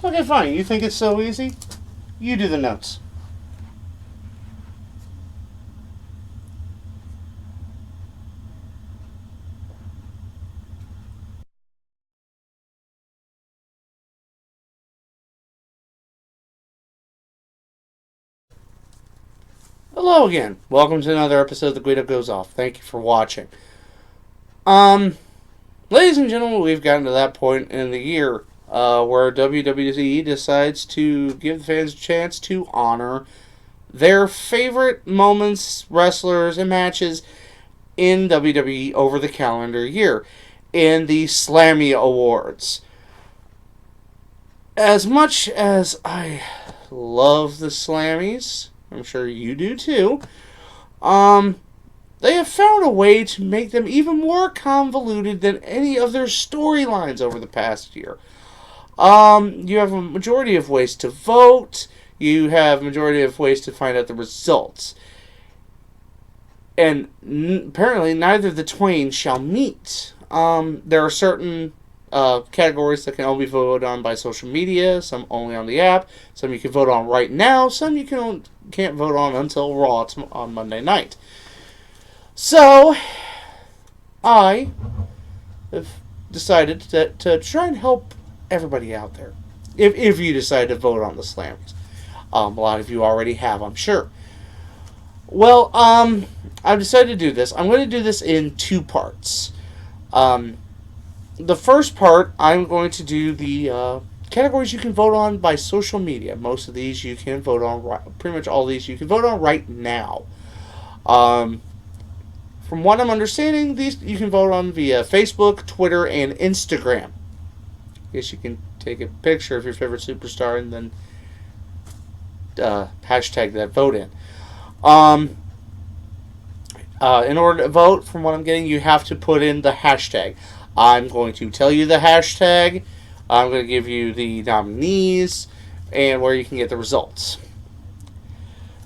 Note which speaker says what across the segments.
Speaker 1: Okay, fine. You think it's so easy? You do the notes. Hello again. Welcome to another episode of The Guido Goes Off. Thank you for watching. Um, Ladies and gentlemen, we've gotten to that point in the year where WWE decides to give the fans a chance to honor their favorite moments, wrestlers, and matches in WWE over the calendar year in the Slammy Awards. As much as I love the Slammies, I'm sure you do too, they have found a way to make them even more convoluted than any of their storylines over the past year. You have a majority of ways to vote. You have a majority of ways to find out the results. And apparently neither the twain shall meet. There are certain categories that can only be voted on by social media, some only on the app, some you can vote on right now, some you can't vote on until Raw on Monday night. So, I have decided to try and help everybody out there. If you decide to vote on the Slammers. A lot of you already have, I'm sure. Well, I've decided to do this. I'm going to do this in two parts. The first part, I'm going to do the categories you can vote on by social media. Most of these you can vote on, pretty much all these you can vote on right now. From what I'm understanding, these you can vote on via Facebook, Twitter, and Instagram. I guess you can take a picture of your favorite superstar and then hashtag that vote in. In order to vote, from what I'm getting, you have to put in the hashtag. I'm going to tell you the hashtag. I'm going to give you the nominees and where you can get the results.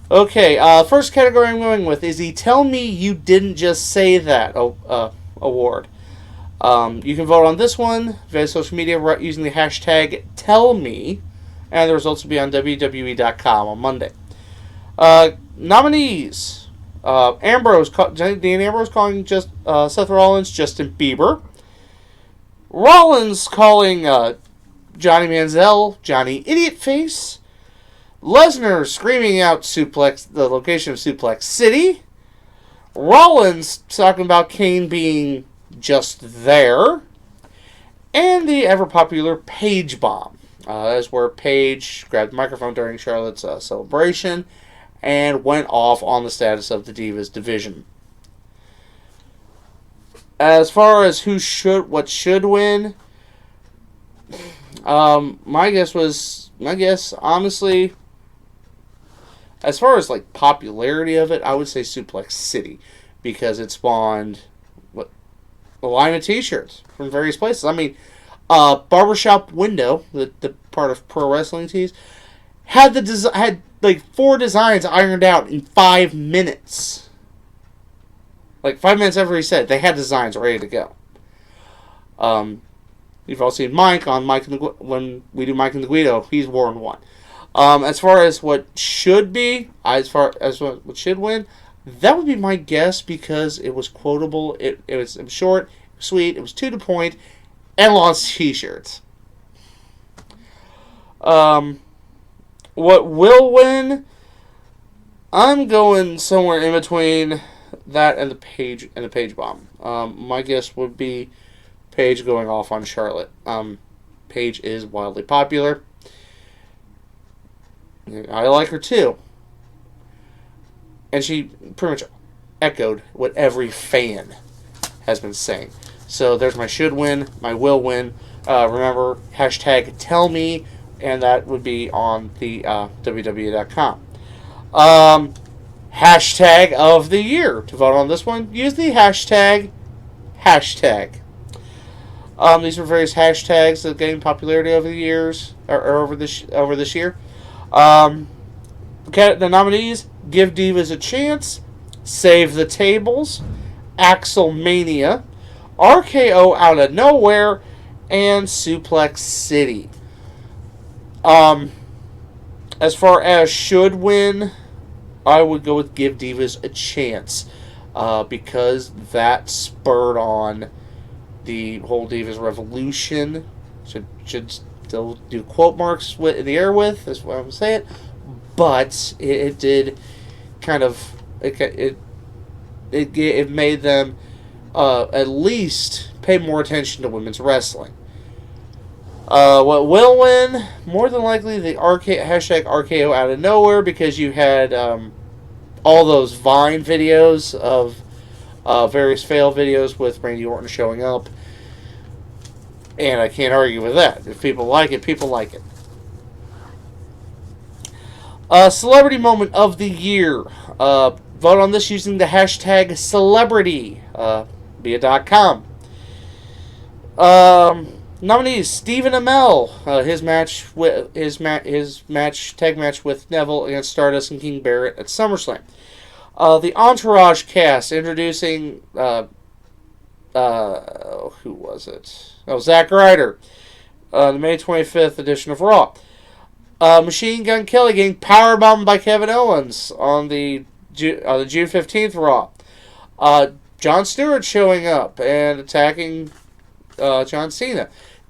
Speaker 1: Okay, first category I'm going with is the Tell Me You Didn't Just Say That award. You can vote on this one via social media using the hashtag TellMe, and the results will be on WWE.com on Monday. Nominees. Dean Ambrose calling Seth Rollins Justin Bieber. Rollins calling Johnny Manziel Johnny Idiot Face. Lesnar screaming out the location of Suplex City. Rollins talking about Kane being just there. And the ever-popular Paige Bomb. That's where Paige grabbed the microphone during Charlotte's celebration and went off on the status of the Divas division. As far as what should win, my guess, honestly, as far as like popularity of it, I would say Suplex City, because it spawned a line of T-shirts from various places. I mean, Barbershop Window, the part of Pro Wrestling Tees, had like 4 designs ironed out in 5 minutes. Like 5 minutes after he said, they had designs ready to go. You've all seen Mike on when we do Mike and the Guido. He's worn one. As far as what should be, as far as what should win, that would be my guess because it was quotable. It was short, sweet. It was to the point, and lost T-shirts. What will win? I'm going somewhere in between that and the Paige Bomb. My guess would be Paige going off on Charlotte. Paige is wildly popular. I like her too. And she pretty much echoed what every fan has been saying. So there's my should win, my will win. Remember, hashtag tell me, and that would be on the WWE.com. Hashtag of the year. To vote on this one, use the hashtag. These are various hashtags that gain popularity over the years, or over this year. The nominees: Give Divas a Chance, Save the Tables, Axelmania, RKO Out of Nowhere, and Suplex City. Um, as far as should win, I would go with Give Divas a Chance, because that spurred on the whole Divas Revolution. Should still do quote marks in the air with, is what I'm saying. But it did kind of it made them at least pay more attention to women's wrestling. What will win? More than likely the hashtag RKO out of nowhere, because you had all those Vine videos of various fail videos with Randy Orton showing up. And I can't argue with that. If people like it, people like it. Celebrity Moment of the Year. Vote on this using the hashtag celebrity via .com. Nominees: Stephen Amell, his tag match with Neville against Stardust and King Barrett at SummerSlam. The Entourage cast introducing who was it? Oh, Zack Ryder. The May 25th edition of Raw. Machine Gun Kelly getting powerbombed by Kevin Owens on the June 15th Raw. Jon Stewart showing up and attacking John Cena.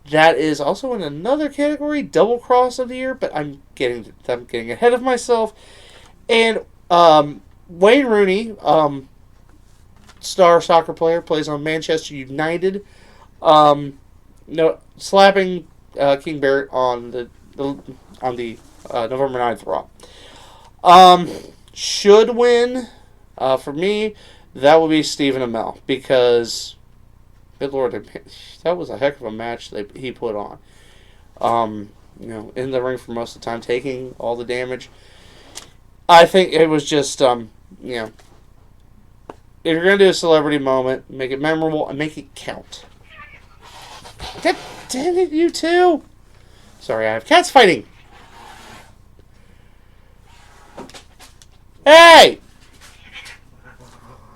Speaker 1: That is also in another category, Double Cross of the Year, but I'm getting ahead of myself. And Wayne Rooney, star soccer player, plays on Manchester United. Slapping King Barrett on the November 9th Raw. Should win, for me, that would be Stephen Amell, because, good Lord, that was a heck of a match that he put on. In the ring for most of the time, taking all the damage. I think it was just, if you're going to do a celebrity moment, make it memorable and make it count. God damn it, you two! Sorry, I have cats fighting. Hey!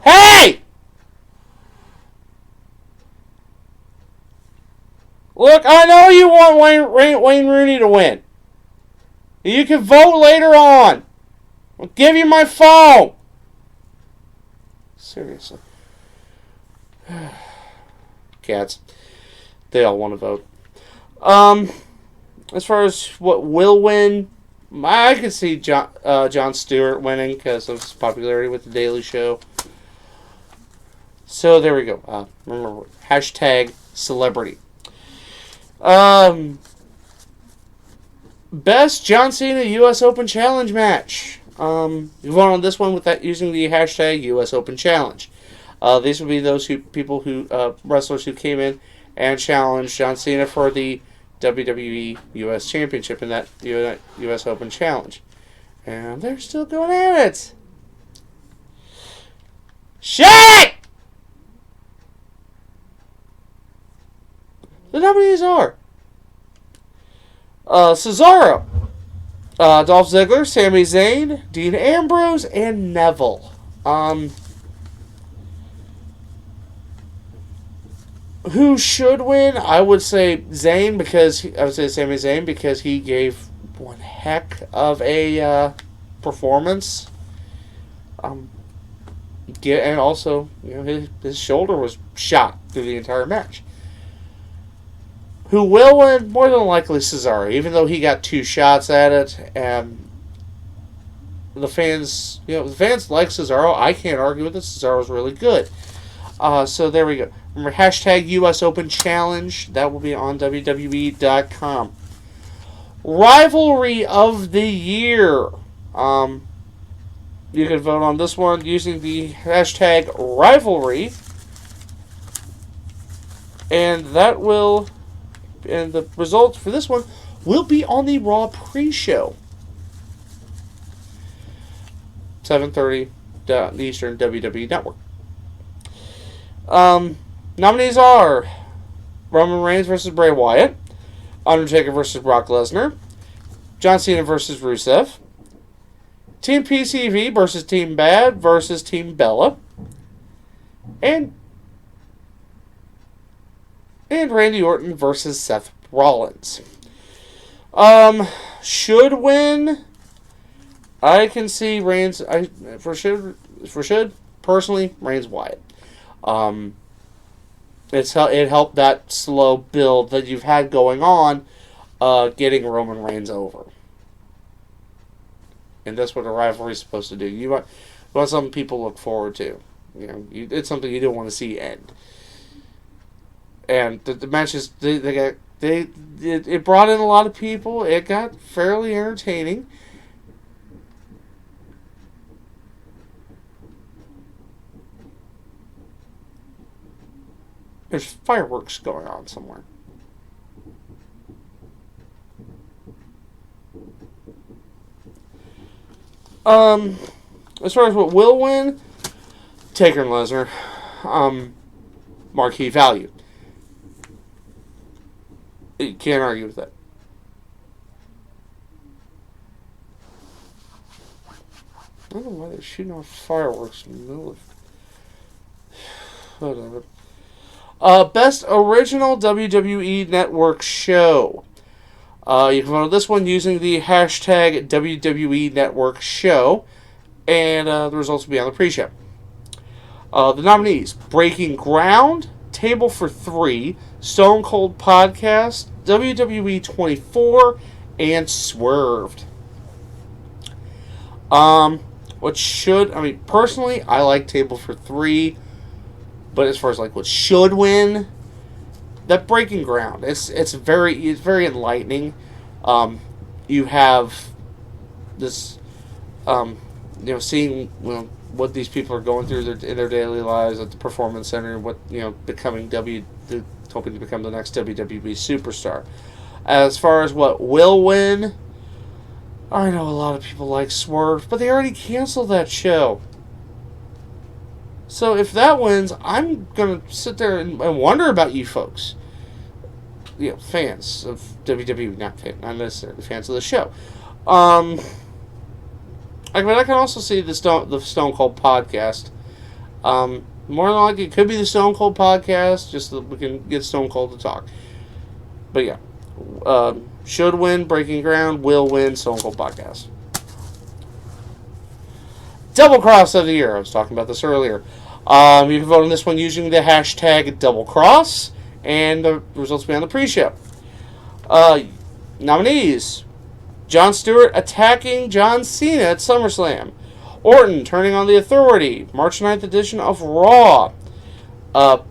Speaker 1: Hey! Look, I know you want Wayne Rooney to win. You can vote later on. I'll give you my phone. Seriously. Cats. They all want to vote. As far as what will win, I could see Jon Stewart winning because of his popularity with The Daily Show. So there we go. Remember, hashtag celebrity. Best John Cena U.S. Open Challenge match. You vote on this one with that using the hashtag U.S. Open Challenge. These would be those wrestlers who came in and challenged John Cena for the WWE U.S. Championship in that U.S. Open Challenge. And they're still going at it. Shit! The nominees are Cesaro, Dolph Ziggler, Sami Zayn, Dean Ambrose, and Neville. Who should win? I would say Sami Zayn, because he gave one heck of a performance. And also, his shoulder was shot through the entire match. Who will win? More than likely Cesaro, even though he got 2 shots at it. And the fans like Cesaro. I can't argue with it. Cesaro's really good. So there we go. Remember, hashtag US Open Challenge. That will be on WWE.com. Rivalry of the Year. You can vote on this one using the hashtag rivalry. And the results for this one will be on the Raw pre-show. 7:30 Eastern, WWE Network. Nominees are Roman Reigns versus Bray Wyatt, Undertaker versus Brock Lesnar, John Cena versus Rusev, Team PCV versus Team Bad versus Team Bella, and Randy Orton versus Seth Rollins. Should win. I can see Reigns. For should personally Reigns Wyatt. It helped that slow build that you've had going on, getting Roman Reigns over, and that's what a rivalry is supposed to do. You want something people look forward to. It's something you don't want to see end. And the matches it brought in a lot of people. It got fairly entertaining. There's fireworks going on somewhere. As far as what will win, Taker and Lesnar, marquee value. You can't argue with that. I don't know why they're shooting off fireworks in the middle of. Whatever. Best original WWE Network show. You can vote this one using the hashtag WWE Network Show, and the results will be on the pre-show. The nominees: Breaking Ground, Table for Three, Stone Cold Podcast, WWE 24, and Swerved. Personally, I like Table for Three, but as far as what should win, that Breaking Ground, it's very enlightening. You have this, seeing what these people are going through in their daily lives at the Performance Center, what hoping to become the next WWE superstar. As far as what will win, I know a lot of people like Swerve, but they already canceled that show. So if that wins, I'm going to sit there and wonder about you folks. Fans of WWE, not necessarily fans of the show. I can also see the Stone Cold Podcast. More than likely, it could be the Stone Cold Podcast, just so that we can get Stone Cold to talk. But yeah. Should win, Breaking Ground. Will win, Stone Cold Podcast. Double Cross of the Year. I was talking about this earlier. You can vote on this one using the hashtag Double Cross, and the results will be on the pre-show. Nominees: Jon Stewart attacking John Cena at SummerSlam. Orton turning on the Authority, March 9th edition of Raw.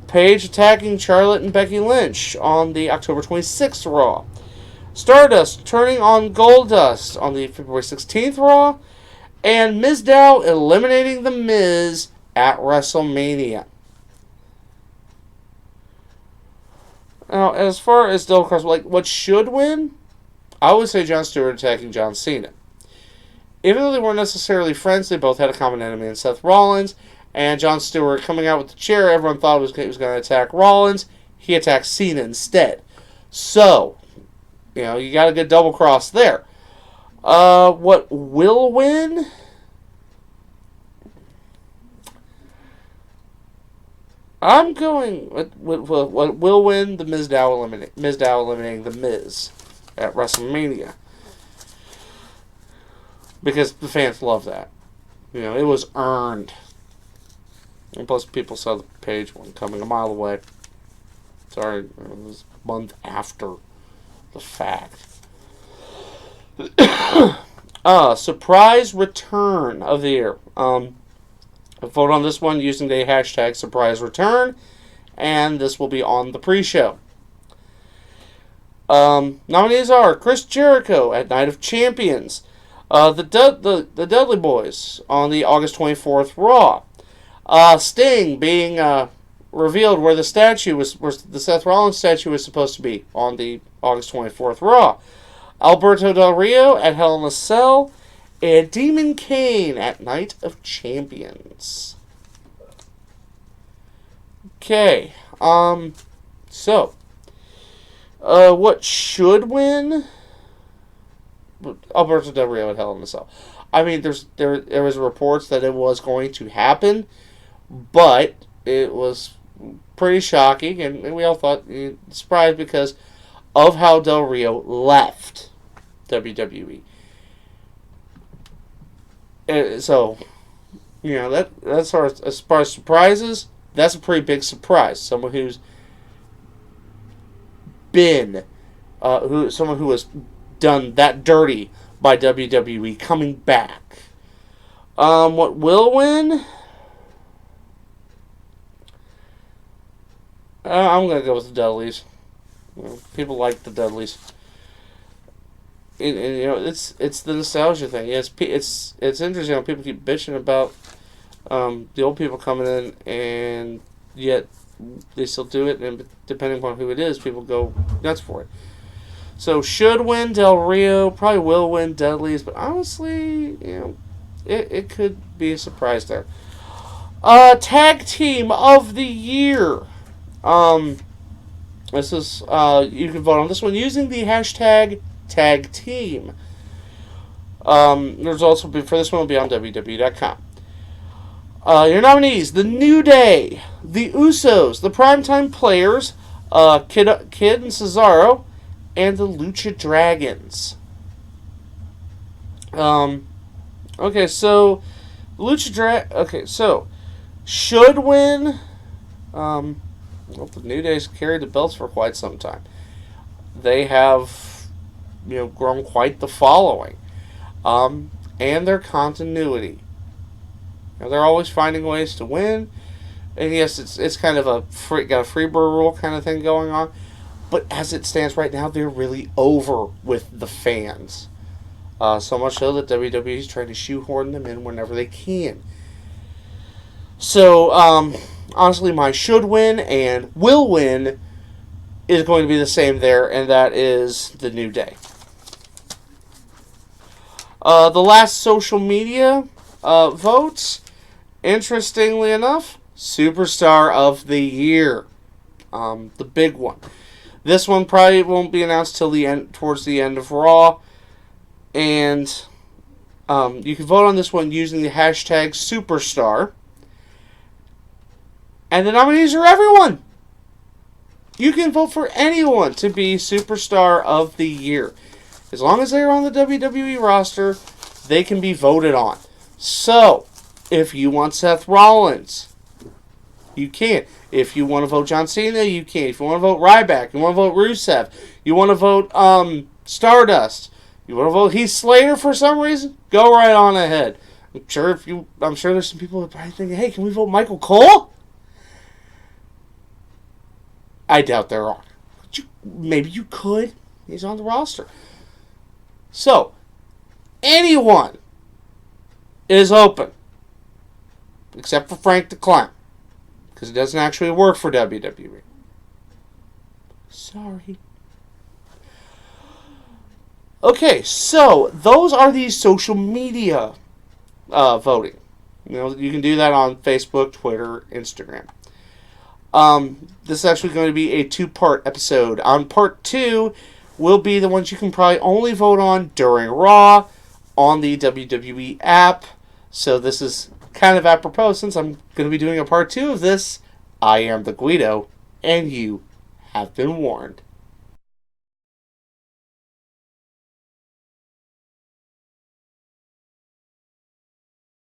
Speaker 1: Paige attacking Charlotte and Becky Lynch on the October 26th Raw. Stardust turning on Goldust on the February 16th Raw. And Mizdow eliminating The Miz at WrestleMania. Now, as far as Double Cross, what should win, I would say Jon Stewart attacking John Cena. Even though they weren't necessarily friends, they both had a common enemy in Seth Rollins. And Jon Stewart coming out with the chair, everyone thought he was going to attack Rollins. He attacked Cena instead. So, you got a good double cross there. What will win? I'm going with what will win, the Mizdow eliminating The Miz at WrestleMania. Because the fans love that. It was earned. And plus, people saw the Page one coming a mile away. Sorry, it was a month after the fact. Surprise return of the year. Vote on this one using the hashtag surprise return, and this will be on the pre-show. Nominees are Chris Jericho at Night of Champions, the Dudley Boys on the August 24th Raw, Sting being revealed where the Seth Rollins statue was supposed to be on the August 24th Raw, Alberto Del Rio at Hell in a Cell, and Demon Kane at Night of Champions. Okay, so, what should win? Alberto Del Rio at Hell in a Cell. There was reports that it was going to happen, but it was pretty shocking, and we all thought surprised because of how Del Rio left. WWE. So, that's as far as surprises, that's a pretty big surprise. Someone who's been, someone who has done that dirty by WWE coming back. What will win? I'm gonna go with the Dudleys. People like the Dudleys. And it's the nostalgia thing. Yeah, it's interesting how people keep bitching about the old people coming in, and yet they still do it. And depending upon who it is, people go nuts for it. So should win Del Rio, probably will win Dudleys, but honestly, it could be a surprise there. Tag team of the year. This is you can vote on this one using the hashtag tag team. There's also for this one will be on WWE.com. Your nominees: The New Day, The Usos, The Primetime Players, Kid and Cesaro, and the Lucha Dragons. Okay, so should win. The New Day's carried the belts for quite some time. They have, grown quite the following, and their continuity. They're always finding ways to win, and yes, it's kind of got a Freebird rule kind of thing going on. But as it stands right now, they're really over with the fans. So much so that WWE is trying to shoehorn them in whenever they can. So, honestly, my should win and will win is going to be the same there, and that is the New Day. The last social media votes, interestingly enough, Superstar of the Year. The big one. This one probably won't be announced till towards the end of Raw. And you can vote on this one using the hashtag Superstar. And the nominees are everyone. You can vote for anyone to be Superstar of the Year. As long as they're on the WWE roster, they can be voted on. So, if you want Seth Rollins, you can. If you want to vote John Cena, you can. If you want to vote Ryback, you want to vote Rusev, you want to vote Stardust, you want to vote Heath Slater for some reason, go right on ahead. I'm sure there's some people that probably think, hey, can we vote Michael Cole? I doubt there are. Maybe you could. He's on the roster. So, anyone is open. Except for Frank the Clown. Because he doesn't actually work for WWE. Sorry. Okay, so those are the social media voting. You can do that on Facebook, Twitter, Instagram. This is actually going to be a 2-part episode. On part 2 will be the ones you can probably only vote on during Raw on the WWE app. So this is kind of apropos since I'm going to be doing a part 2 of this. I am the Guido, and you have been warned.